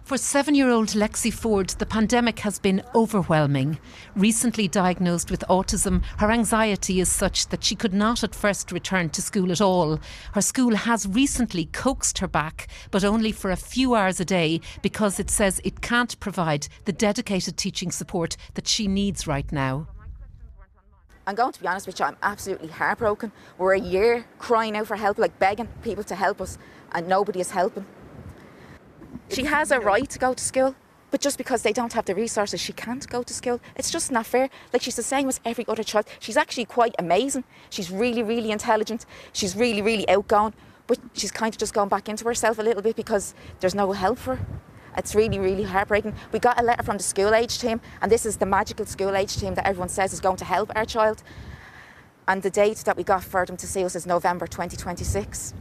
For 7-year-old Lexi Forde, the pandemic has been overwhelming. Recently diagnosed with autism, her anxiety is such that she could not at first return to school at all. Her school has recently coaxed her back, but only for a few hours a day, because it says it can't provide the dedicated teaching support that she needs right now. I'm going to be honest with you, I'm absolutely heartbroken. We're a year crying out for help, like begging people to help us, and nobody is helping. She has a right to go to school, but just because they don't have the resources, she can't go to school. It's just not fair. Like, she's the same as every other child. She's actually quite amazing. She's really, really intelligent. She's really, really outgoing, but she's kind of just gone back into herself a little bit because there's no help for her. It's really, really heartbreaking. We got a letter from the school age team, and this is the magical school age team that everyone says is going to help our child. And the date that we got for them to see us is November 2026.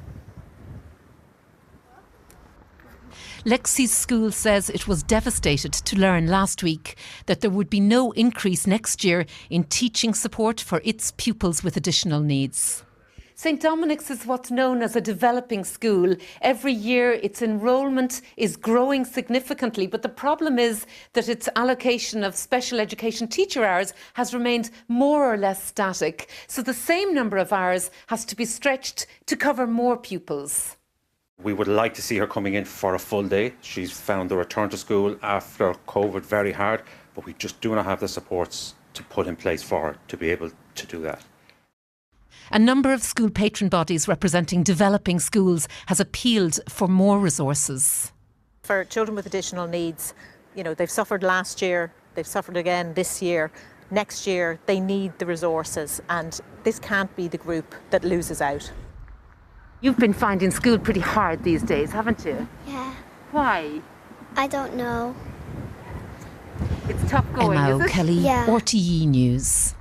Lexi's school says it was devastated to learn last week that there would be no increase next year in teaching support for its pupils with additional needs. St Dominic's is what's known as a developing school. Every year its enrolment is growing significantly, but the problem is that its allocation of special education teacher hours has remained more or less static. So the same number of hours has to be stretched to cover more pupils. We would like to see her coming in for a full day. She's found the return to school after COVID very hard, but we just do not have the supports to put in place for her to be able to do that. A number of school patron bodies representing developing schools has appealed for more resources. For children with additional needs, you know, they've suffered last year, they've suffered again this year. Next year, they need the resources, and this can't be the group that loses out. You've been finding school pretty hard these days, haven't you? Yeah. Why? I don't know. It's tough going, Emma is it? O'Kelly, RTE News.